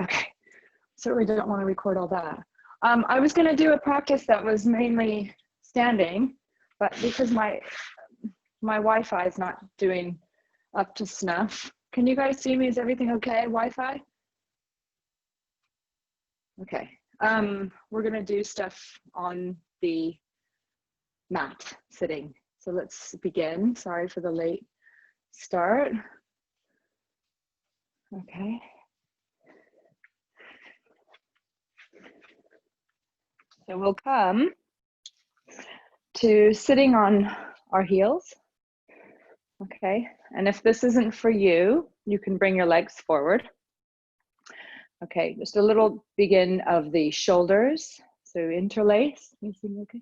Okay, certainly don't want to record all that. I was going to do a practice that was mainly standing, but because my Wi-Fi is not doing up to snuff. Can you guys see me? Is everything okay? Wi-Fi? Okay. We're going to do stuff on the mat sitting. So let's begin. Sorry for the late start. Okay. So we'll come to sitting on our heels. Okay. And if this isn't for you, you can bring your legs forward. Okay, just a little begin of the shoulders. So interlace. You see me okay?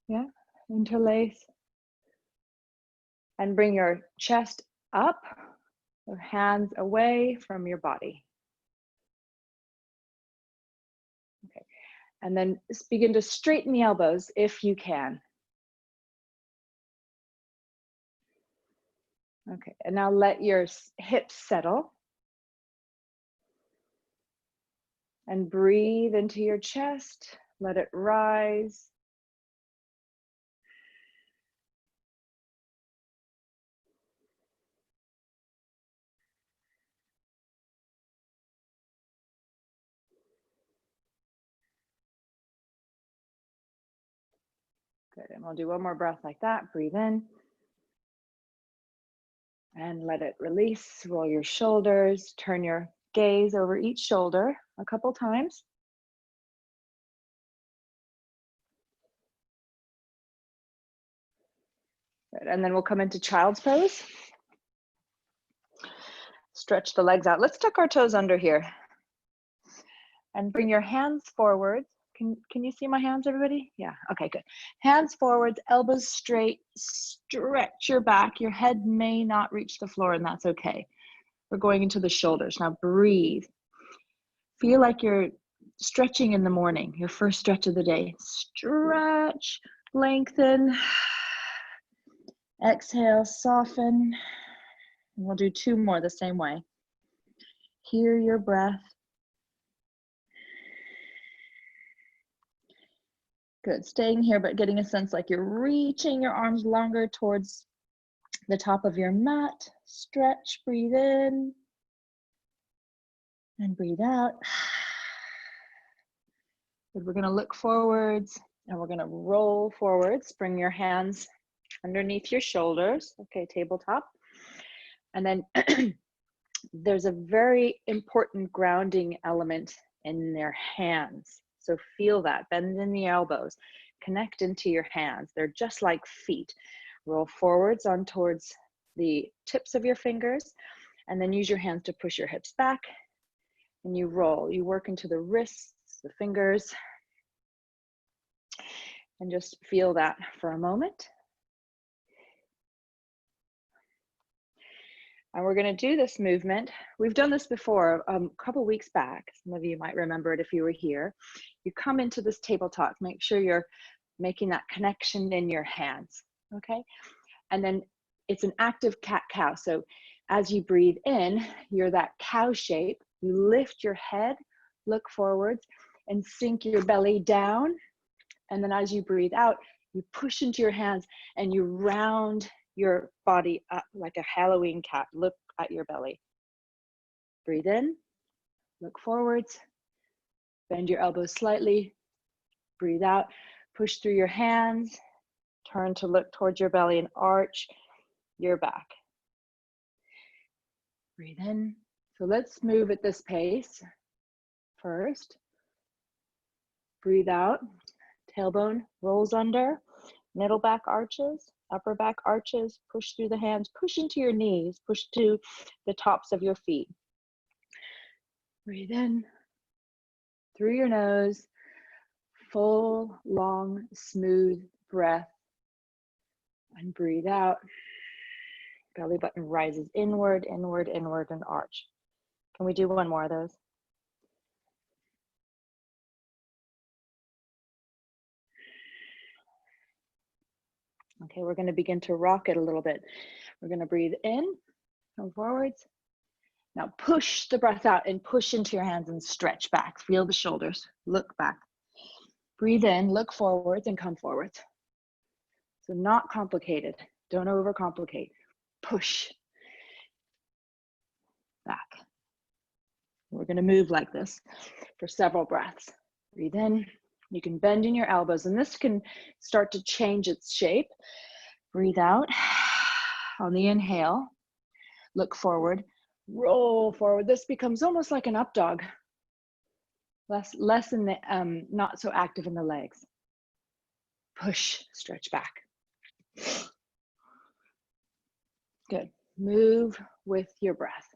Yeah, interlace. And bring your chest up, your hands away from your body. Okay, and then just begin to straighten the elbows if you can. Okay, and now let your hips settle. And breathe into your chest, let it rise. Good, and we'll do one more breath like that. Breathe in. And let it release, roll your shoulders, turn your gaze over each shoulder a couple times. Good, and then we'll come into child's pose. Stretch the legs out. Let's tuck our toes under here. And bring your hands forward. Can you see my hands, everybody? Yeah, okay, good. Hands forward, elbows straight, stretch your back. Your head may not reach the floor, and that's okay. We're going into the shoulders. Now breathe. Feel like you're stretching in the morning, your first stretch of the day. Stretch, lengthen. Exhale, soften. And we'll do two more the same way. Hear your breath. Good, staying here, but getting a sense like you're reaching your arms longer towards the top of your mat. Stretch, breathe in. And breathe out. Good, we're gonna look forwards and we're gonna roll forwards. Bring your hands underneath your shoulders. Okay, tabletop. And then there's a very important grounding element in their hands. So feel that, bend in the elbows, connect into your hands. They're just like feet. Roll forwards on towards the tips of your fingers, and then use your hands to push your hips back, and you roll. You work into the wrists, the fingers, and just feel that for a moment. And we're going to do this movement. We've done this before a couple weeks back. Some of you might remember it if you were here. You come into this tabletop, make sure you're making that connection in your hands, okay? And then it's an active cat-cow. So as you breathe in, you're that cow shape. You lift your head, look forwards, and sink your belly down. And then as you breathe out, you push into your hands and you round your body up like a Halloween cat. Look at your belly. Breathe in, look forwards, bend your elbows slightly, breathe out, push through your hands, turn to look towards your belly and arch your back. Breathe in. So let's move at this pace first. Breathe out, tailbone rolls under, middle back arches, upper back arches, push through the hands, push into your knees, push to the tops of your feet. Breathe in through your nose, full, long, smooth breath. And breathe out. Belly button rises inward, inward, inward, and arch. Can we do one more of those? Okay, we're going to begin to rock it a little bit. We're going to breathe in, come forwards, Now push the breath out and push into your hands and stretch back. Feel the shoulders, look back. Breathe in, look forwards and come forwards. So not complicated, don't overcomplicate. Push back. We're gonna move like this for several breaths. Breathe in, you can bend in your elbows and this can start to change its shape. Breathe out on the inhale, look forward, roll forward. This becomes almost like an up dog. Less in the, not so active in the legs. Push, stretch back. Good, move with your breath.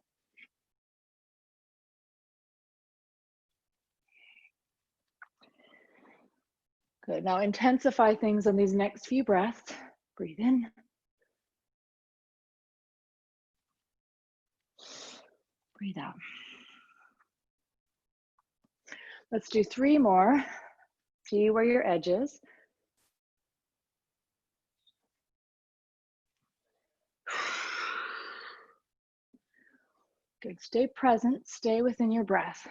Good, now intensify things on these next few breaths. Breathe in. Breathe out. Let's do 3 more. See where your edge is. Good, stay present, stay within your breath.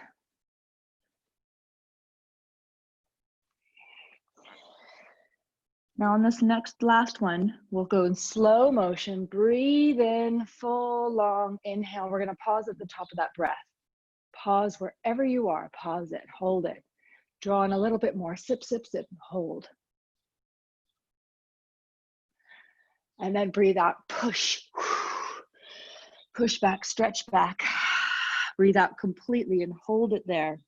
Now on this last one, we'll go in slow motion. Breathe in, full, long inhale. We're gonna pause at the top of that breath. Pause wherever you are, pause it, hold it. Draw in a little bit more, sip, sip, sip, hold. And then breathe out, push. Push back, stretch back. Breathe out completely and hold it there.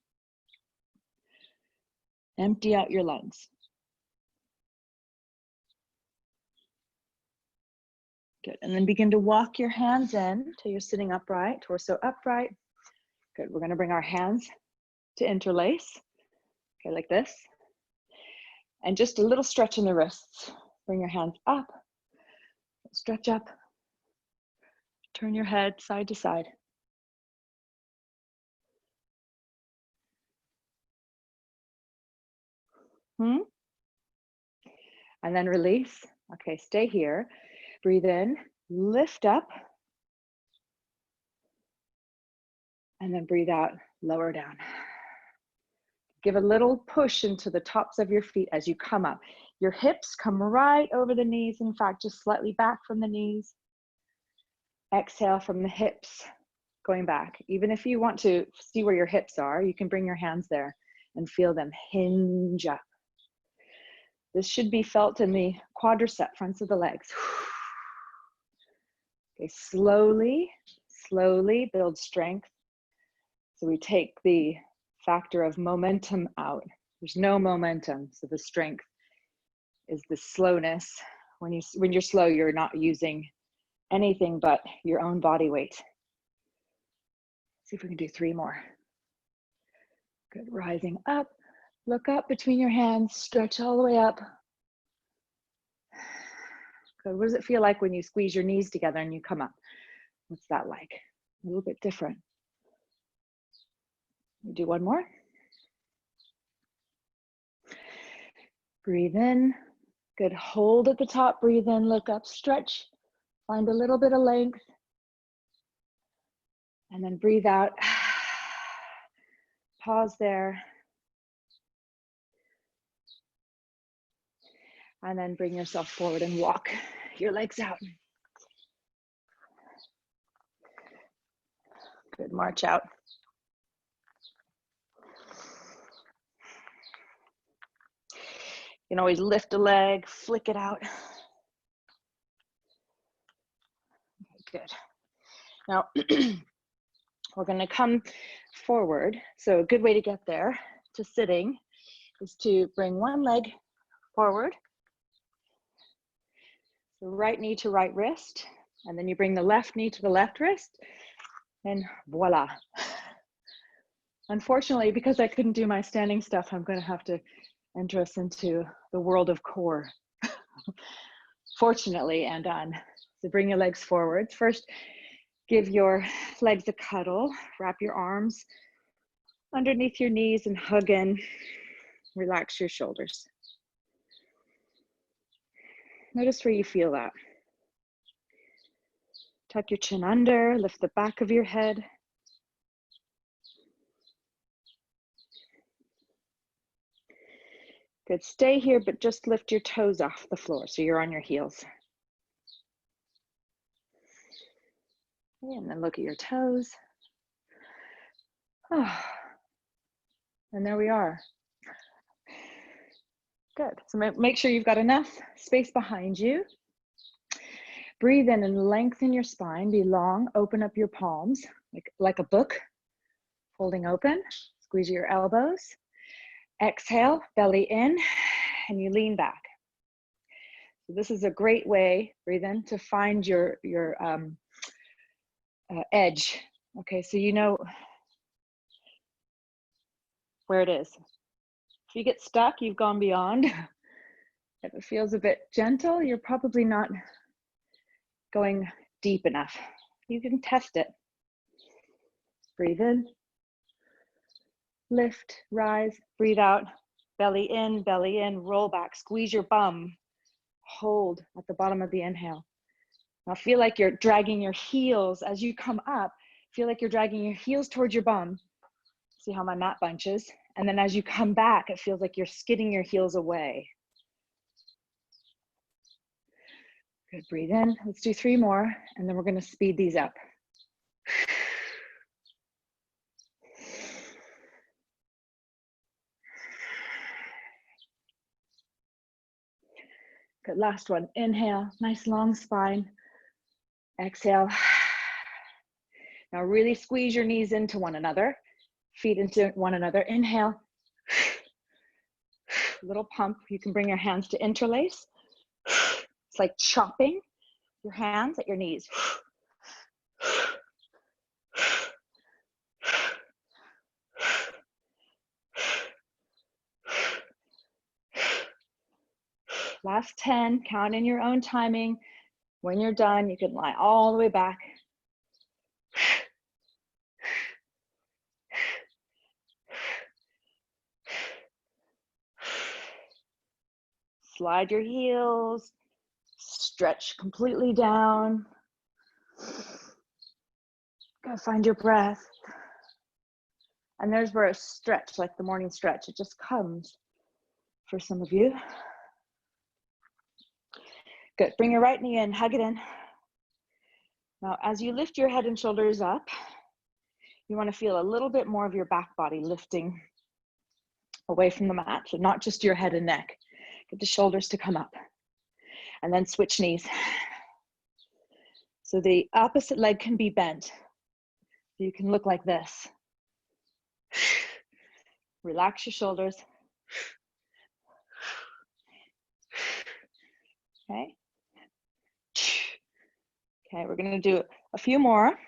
Empty out your lungs. Good, and then begin to walk your hands in till you're sitting upright, torso upright. Good, we're gonna bring our hands to interlace. Okay, like this. And just a little stretch in the wrists. Bring your hands up, stretch up. Turn your head side to side. And then release. Okay, stay here. Breathe in, lift up. And then breathe out, lower down. Give a little push into the tops of your feet as you come up. Your hips come right over the knees. In fact, just slightly back from the knees. Exhale from the hips, going back. Even if you want to see where your hips are, you can bring your hands there and feel them hinge up. This should be felt in the quadricep, fronts of the legs. Okay, slowly, slowly build strength. So we take the factor of momentum out. There's no momentum, so the strength is the slowness. When you're slow, you're not using anything but your own body weight. See if we can do 3 more. Good, rising up, look up between your hands, stretch all the way up. Good, what does it feel like when you squeeze your knees together and you come up? What's that like? A little bit different. We'll do 1 more. Breathe in, good, hold at the top, breathe in, look up, stretch, find a little bit of length. And then breathe out, pause there. And then bring yourself forward and walk your legs out. Good, march out. You can always lift a leg, flick it out. Okay, good. Now, we're gonna come forward. So a good way to get there to sitting is to bring one leg forward. So right knee to right wrist, and then you bring the left knee to the left wrist, and voila. Unfortunately, because I couldn't do my standing stuff, I'm gonna have to enter us into the world of core. Fortunately, and done. So bring your legs forward. First, give your legs a cuddle. Wrap your arms underneath your knees and hug in. Relax your shoulders. Notice where you feel that. Tuck your chin under, lift the back of your head. Good, stay here, but just lift your toes off the floor so you're on your heels. And then look at your toes. Oh. And there we are. Good, so make sure you've got enough space behind you. Breathe in and lengthen your spine, be long, open up your palms, like a book, holding open, squeeze your elbows. Exhale, belly in, and you lean back. So this is a great way, breathe in, to find your edge. Okay, so you know where it is. If you get stuck, you've gone beyond. If it feels a bit gentle, you're probably not going deep enough. You can test it. Breathe in, lift, rise, breathe out, belly in, roll back, squeeze your bum, hold at the bottom of the inhale. Now feel like you're dragging your heels as you come up, feel like you're dragging your heels towards your bum. See how my mat bunches? And then as you come back, it feels like you're skidding your heels away. Good, breathe in. Let's do 3 more, and then we're gonna speed these up. Good, last one. Inhale, nice long spine. Exhale. Now really squeeze your knees into one another, feet into one another. Inhale. Little pump. You can bring your hands to interlace. It's like chopping your hands at your knees. Last 10, count in your own timing. When you're done, you can lie all the way back. Slide your heels, stretch completely down. Go find your breath. And there's where a stretch, like the morning stretch, it just comes for some of you. Good, bring your right knee in, hug it in. Now, as you lift your head and shoulders up, you want to feel a little bit more of your back body lifting away from the mat, so not just your head and neck. Get the shoulders to come up. And then switch knees. So the opposite leg can be bent. You can look like this. Relax your shoulders. Okay. Okay, we're going to do a few more.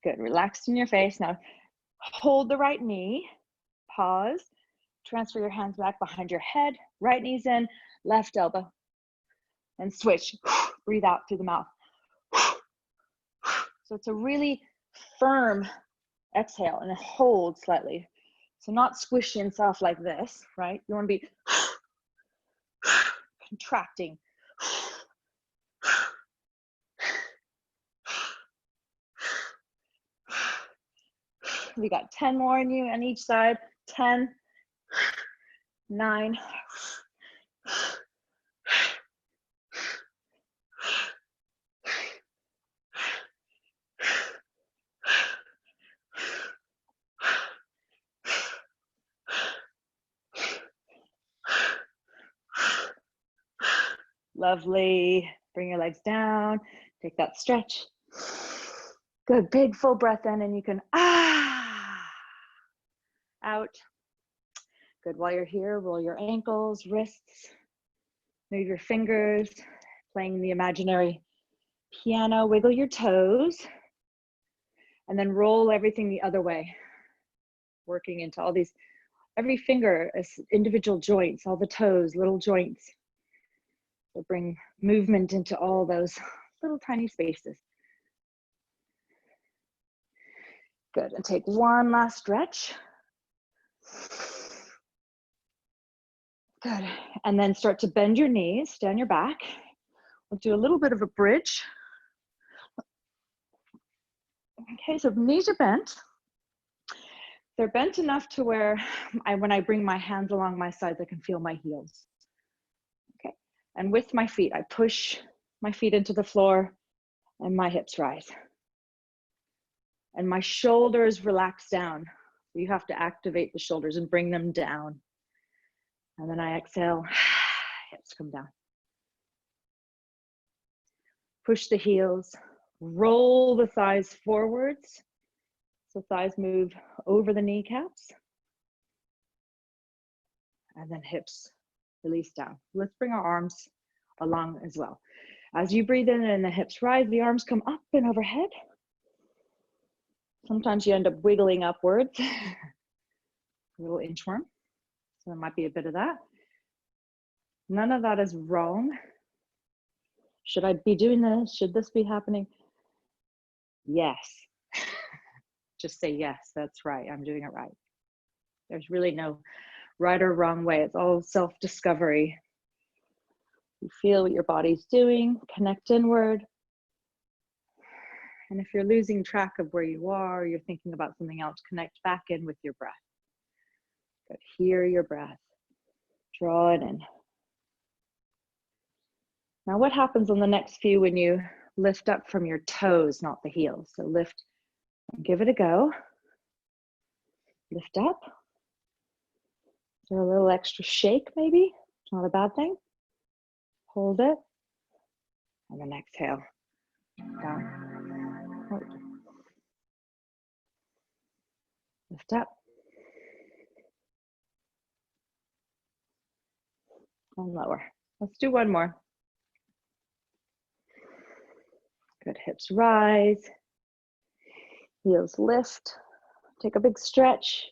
Good, relaxed in your face. Now hold the right knee, pause, transfer your hands back behind your head, right knee's in, left elbow, and switch. Breathe out through the mouth. So it's a really firm exhale and hold slightly. So not squishy and soft like this, right? You want to be contracting. We got 10 more in you on each side. 10, 9, 'Lovely. Bring your legs down. Take that stretch. Good, big full breath in, and you can out. Good, while you're here, roll your ankles, wrists, move your fingers, playing the imaginary piano, wiggle your toes, and then roll everything the other way, working into all these, every finger is individual joints, all the toes, little joints. So bring movement into all those little tiny spaces. Good, and take one last stretch. Good, and then start to bend your knees, stay on your back. We'll do a little bit of a bridge. Okay, so knees are bent. They're bent enough to where when I bring my hands along my sides, I can feel my heels. Okay, and with my feet, I push my feet into the floor and my hips rise. And my shoulders relax down. You have to activate the shoulders and bring them down. And then I exhale, hips come down. Push the heels, roll the thighs forwards. So thighs move over the kneecaps. And then hips release down. Let's bring our arms along as well. As you breathe in and the hips rise, the arms come up and overhead. Sometimes you end up wiggling upwards. A little inchworm. So there might be a bit of that. None of that is wrong. Should I be doing this? Should this be happening? Yes. Just say yes, that's right. I'm doing it right. There's really no right or wrong way. It's all self-discovery. You feel what your body's doing, connect inward. And if you're losing track of where you are, or you're thinking about something else, connect back in with your breath. Good. Hear your breath. Draw it in. Now, what happens on the next few when you lift up from your toes, not the heels? So lift and give it a go. Lift up. Is there a little extra shake maybe? It's not a bad thing. Hold it. And then exhale. Down. Hold. Lift up. And lower. Let's do one more. Good. Hips rise. Heels lift. Take a big stretch.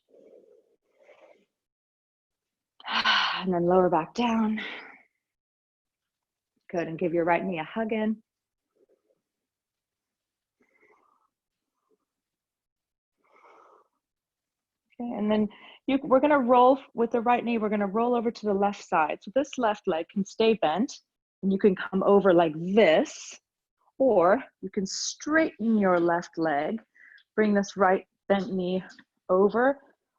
And then lower back down. Good. And give your right knee a hug in. Okay. And then we're going to roll with the right knee. We're going to roll over to the left side. So this left leg can stay bent. And you can come over like this. Or you can straighten your left leg. Bring this right bent knee over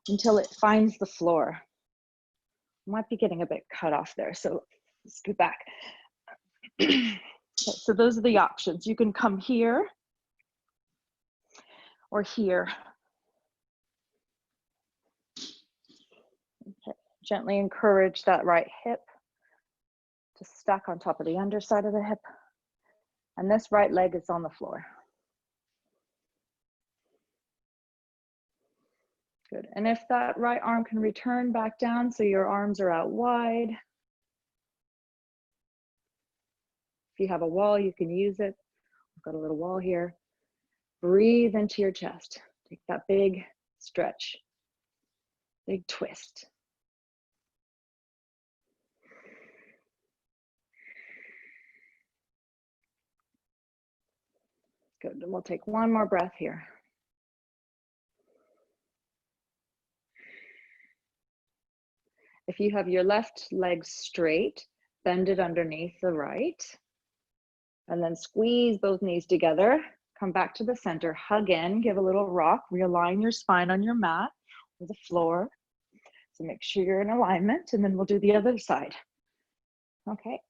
until it finds the floor. Might be getting a bit cut off there, so let's go back. Okay, so those are the options. You can come here or here. Okay. Gently encourage that right hip to stack on top of the underside of the hip. And this right leg is on the floor. Good. And if that right arm can return back down so your arms are out wide. If you have a wall, you can use it. I've got a little wall here. Breathe into your chest. Take that big stretch, big twist. Good. And we'll take one more breath here. If you have your left leg straight, bend it underneath the right. And then squeeze both knees together. Come back to the center, hug in, give a little rock, realign your spine on your mat or the floor. So make sure you're in alignment, and then we'll do the other side. Okay.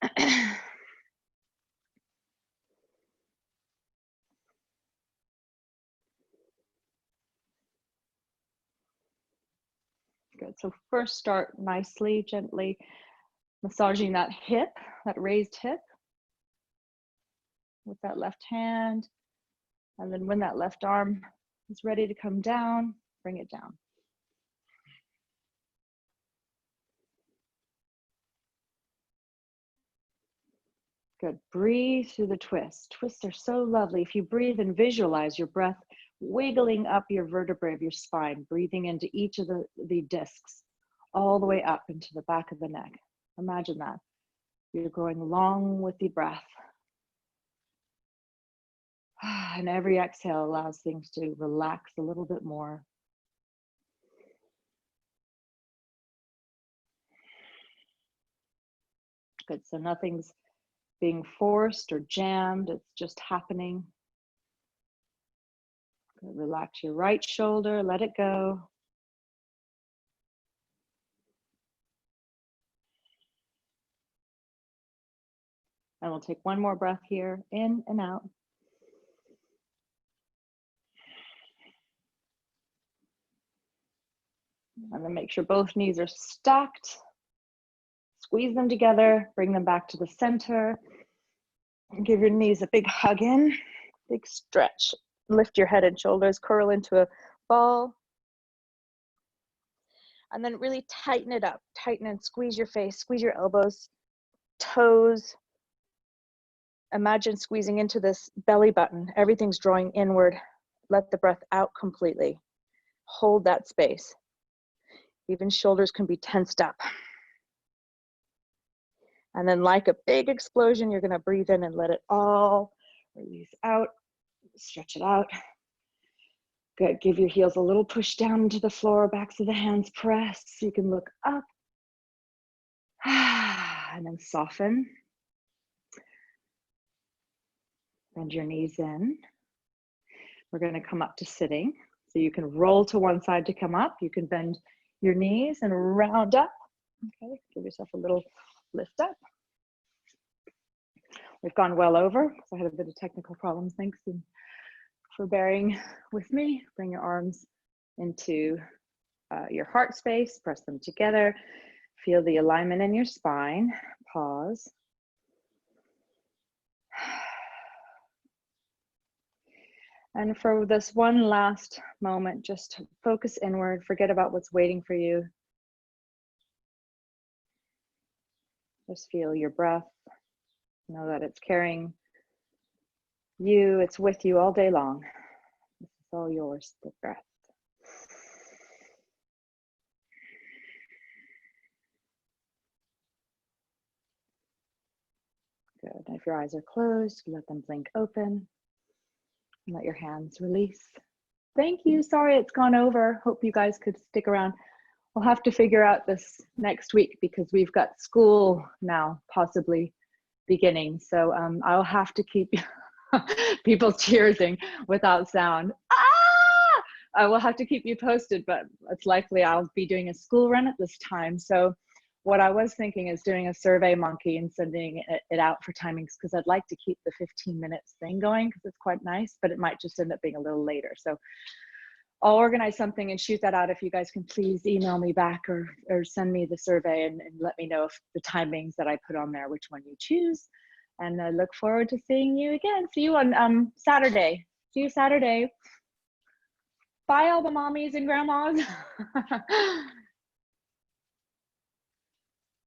Good. So first start nicely, gently massaging that hip, that raised hip with that left hand. And then when that left arm is ready to come down, bring it down. Good. Breathe through the twist. Twists are so lovely. If you breathe and visualize your breath wiggling up your vertebrae of your spine, breathing into each of the discs, all the way up into the back of the neck. Imagine that. You're going long with the breath. And every exhale allows things to relax a little bit more. Good. So nothing's being forced or jammed. It's just happening. Relax your right shoulder, let it go. And we'll take one more breath here, in and out. And then make sure both knees are stacked. Squeeze them together, bring them back to the center. And give your knees a big hug in, big stretch. Lift your head and shoulders, curl into a ball. And then really tighten it up. Tighten and squeeze your face, squeeze your elbows, toes. Imagine squeezing into this belly button. Everything's drawing inward. Let the breath out completely. Hold that space. Even shoulders can be tensed up. And then like a big explosion, you're gonna breathe in and let it all release out. Stretch it out. Good, give your heels a little push down into the floor, backs of the hands press. So you can look up. And then soften. Bend your knees in. We're gonna come up to sitting. So you can roll to one side to come up. You can bend your knees and round up. Okay, give yourself a little lift up. We've gone well over, because I had a bit of technical problems. Thanks for bearing with me. Bring your arms into your heart space, press them together. Feel the alignment in your spine. Pause. And for this one last moment, just focus inward, forget about what's waiting for you. Just feel your breath. Know that it's carrying you, it's with you all day long. This is all yours, the breath. Good. And if your eyes are closed, let them blink open. And let your hands release. Thank you. Sorry it's gone over. Hope you guys could stick around. We'll have to figure out this next week because we've got school now possibly beginning. So I'll have to keep people cheering without sound. Ah! I will have to keep you posted, but it's likely I'll be doing a school run at this time. So what I was thinking is doing a Survey Monkey and sending it out for timings, because I'd like to keep the 15 minutes thing going because it's quite nice, but it might just end up being a little later. So I'll organize something and shoot that out. If you guys can please email me back or send me the survey and let me know if the timings that I put on there, which one you choose. And I look forward to seeing you again. See you on Saturday. See you Saturday. Bye all the mommies and grandmas.